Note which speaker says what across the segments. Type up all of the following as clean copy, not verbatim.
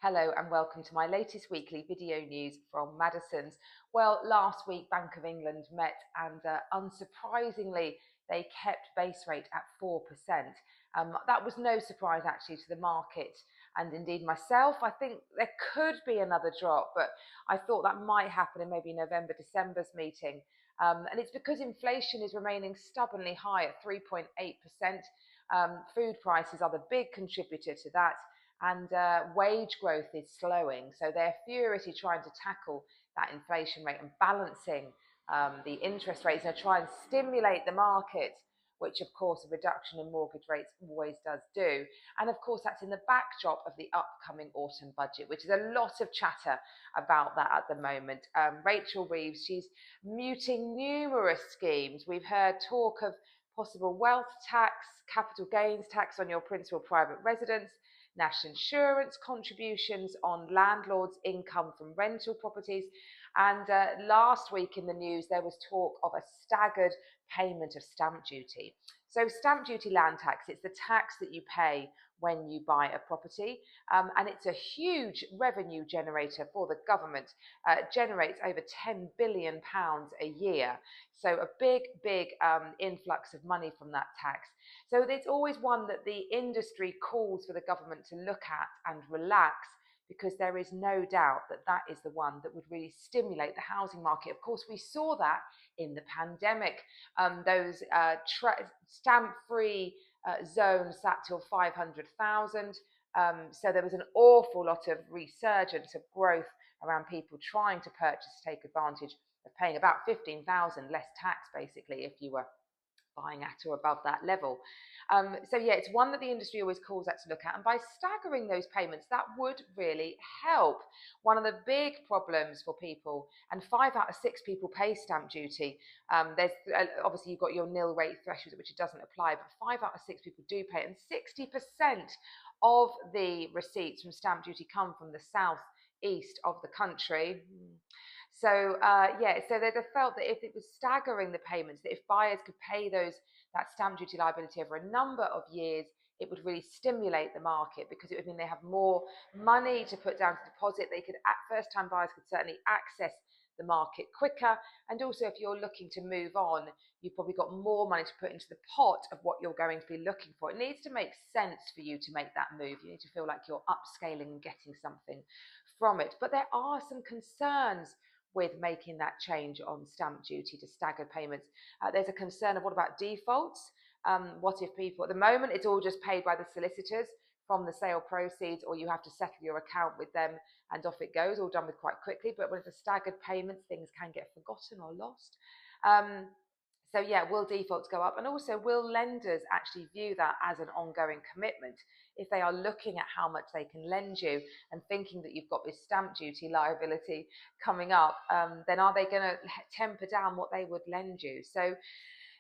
Speaker 1: Hello and welcome to my latest weekly video news from Madison's. Well, last week Bank of England met and unsurprisingly they kept base rate at 4%. That was no surprise actually to the market and indeed myself. I think there could be another drop, but I thought that might happen in maybe November, December's meeting. And it's because inflation is remaining stubbornly high at 3.8%. Food prices are the big contributor to that, and wage growth is slowing. So they're furiously trying to tackle that inflation rate and balancing the interest rates and try and stimulate the market, which of course a reduction in mortgage rates always does do. And of course that's in the backdrop of the upcoming autumn budget, which is a lot of chatter about that at the moment. Rachel Reeves, she's muting numerous schemes. We've heard talk of possible wealth tax, capital gains tax on your principal private residence, national insurance contributions on landlords' income from rental properties. And last week in the news, there was talk of a staggered payment of stamp duty. So stamp duty land tax, it's the tax that you pay when you buy a property, and it's a huge revenue generator for the government. It generates over £10 billion a year. So a big influx of money from that tax. So it's always one that the industry calls for the government to look at and relax, because there is no doubt that that is the one that would really stimulate the housing market. Of course, we saw that in the pandemic. Those stamp-free zones sat till 500,000. So there was an awful lot of resurgence of growth around people trying to purchase, take advantage of paying about 15,000 less tax, basically, if you were buying at or above that level. So yeah, it's one that the industry always calls that to look at, and by staggering those payments, that would really help. One of the big problems for people, and 5 out of 6 people pay stamp duty. There's obviously you've got your nil rate threshold, which it doesn't apply, but 5 out of 6 people do pay, and 60% of the receipts from stamp duty come from the south east of the country. So so they felt that if it was staggering the payments, that if buyers could pay that stamp duty liability over a number of years, it would really stimulate the market, because it would mean they have more money to put down to deposit. They could, first-time buyers could certainly access the market quicker, and also if you're looking to move on, you've probably got more money to put into the pot of what you're going to be looking for. It needs to make sense for you to make that move. You need to feel like you're upscaling and getting something from it. But there are some concerns with making that change on stamp duty to staggered payments. There's a concern of what about defaults? What if people, at the moment, it's all just paid by the solicitors from the sale proceeds, or you have to settle your account with them and off it goes, all done with quite quickly. But with the staggered payments, things can get forgotten or lost. So yeah, will defaults go up? And also, will lenders actually view that as an ongoing commitment? If they are looking at how much they can lend you and thinking that you've got this stamp duty liability coming up, then are they going to temper down what they would lend you? So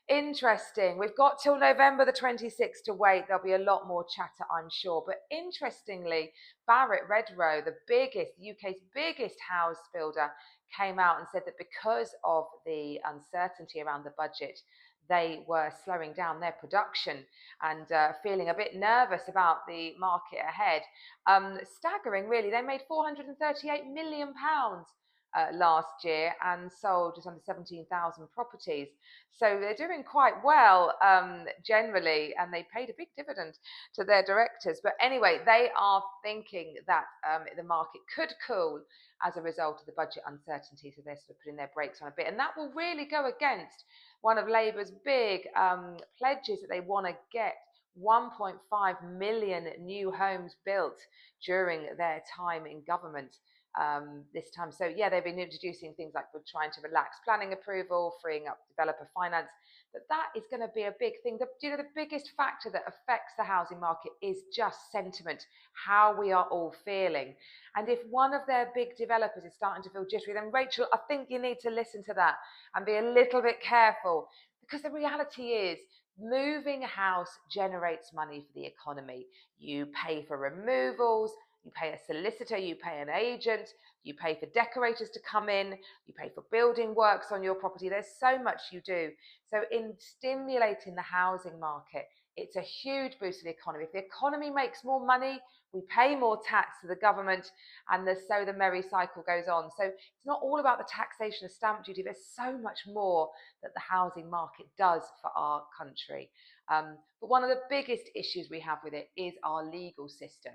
Speaker 1: interesting. We've got till November the 26th to wait. There'll be a lot more chatter, I'm sure. But interestingly, Barratt Redrow, the UK's biggest house builder, came out and said that because of the uncertainty around the budget, they were slowing down their production and feeling a bit nervous about the market ahead. Staggering, really. They made £438 million last year and sold just under 17,000 properties. So they're doing quite well generally, and they paid a big dividend to their directors. But anyway, they are thinking that the market could cool as a result of the budget uncertainty. So they're sort of putting their brakes on a bit. And that will really go against one of Labour's big pledges, that they want to get 1.5 million new homes built during their time in government this time. So yeah, they've been introducing things like we're trying to relax planning approval, freeing up developer finance. But that is going to be a big thing. The biggest factor that affects the housing market is just sentiment, how we are all feeling. And if one of their big developers is starting to feel jittery, then Rachel, I think you need to listen to that and be a little bit careful, because the reality is, moving a house generates money for the economy. You pay for removals, you pay a solicitor, you pay an agent, you pay for decorators to come in, you pay for building works on your property. There's so much you do. So in stimulating the housing market, It's a huge boost to the economy. If the economy makes more money, we pay more tax to the government, and so the merry cycle goes on. So it's not all about the taxation of stamp duty. There's so much more that the housing market does for our country. But one of the biggest issues we have with it is our legal system.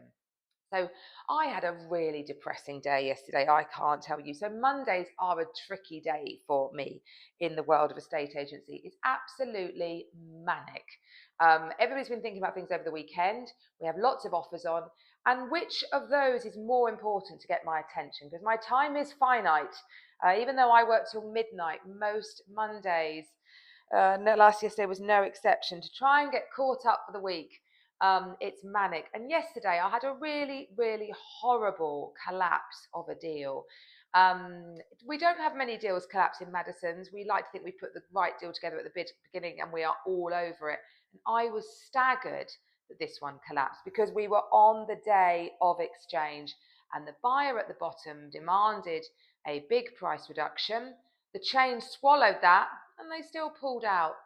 Speaker 1: So I had a really depressing day yesterday, I can't tell you. So Mondays are a tricky day for me in the world of estate agency. It's absolutely manic. Everybody's been thinking about things over the weekend. We have lots of offers on. And which of those is more important to get my attention? Because my time is finite. Even though I work till midnight most Mondays, yesterday was no exception, to try and get caught up for the week. It's manic. And yesterday I had a really, really horrible collapse of a deal. We don't have many deals collapse in Madison's. We like to think we put the right deal together at the beginning and we are all over it. And I was staggered that this one collapsed because we were on the day of exchange and the buyer at the bottom demanded a big price reduction. The chain swallowed that and they still pulled out.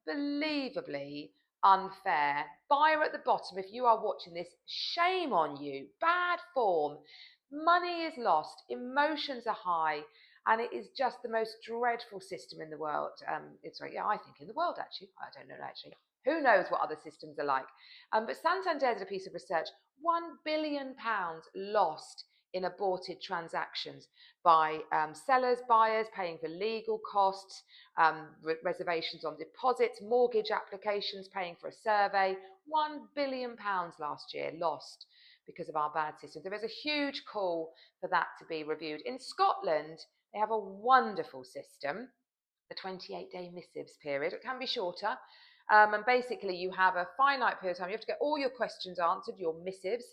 Speaker 1: Unbelievably unfair. Buyer at the bottom, if you are watching this, shame on you. Bad form. Money is lost, emotions are high, and it is just the most dreadful system in the world. I think in the world, actually. I don't know, actually. Who knows what other systems are like? But Santander did a piece of research. £1 billion lost in aborted transactions by sellers, buyers paying for legal costs, reservations on deposits, mortgage applications, paying for a survey. £1 billion last year lost because of our bad system. There is a huge call for that to be reviewed. In Scotland, they have a wonderful system, the 28-day missives period. It can be shorter. And basically, you have a finite period of time. You have to get all your questions answered, your missives.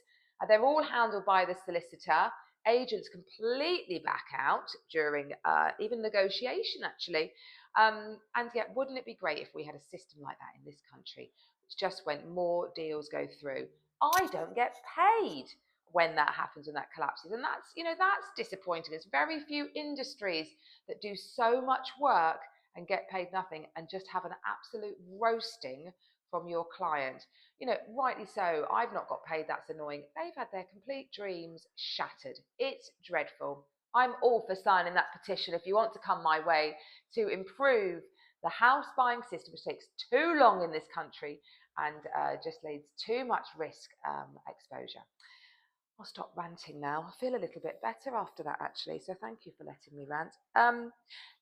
Speaker 1: They're all handled by the solicitor. Agents completely back out during even negotiation, actually. And yet, wouldn't it be great if we had a system like that in this country, which just went more deals go through? I don't get paid when that happens, when that collapses. And that's disappointing. There's very few industries that do so much work and get paid nothing and just have an absolute roasting from your client. Rightly so. I've not got paid. That's annoying. They've had their complete dreams shattered. It's dreadful. I'm all for signing that petition if you want to come my way to improve the house buying system, which takes too long in this country and just leads too much risk exposure. I'll stop ranting now. I feel a little bit better after that, actually, so thank you for letting me rant.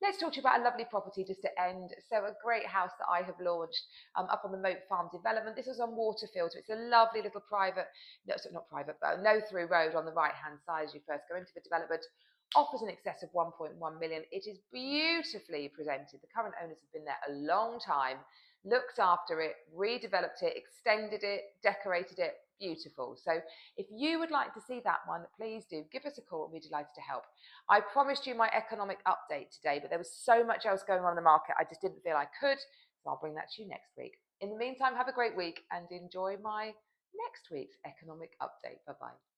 Speaker 1: Let's talk to you about a lovely property just to end. So a great house that I have launched up on the Moat Farm development. This was on Waterfield, so it's a lovely little no-through road on the right-hand side as you first go into the development. Offers in excess of 1.1 million. It is beautifully presented. The current owners have been there a long time, looked after it, redeveloped it, extended it, decorated it. Beautiful. So if you would like to see that one, please do give us a call and we'd be delighted to help. I promised you my economic update today, but there was so much else going on in the market, I just didn't feel I could. So I'll bring that to you next week. In the meantime, have a great week and enjoy my next week's economic update. Bye-bye.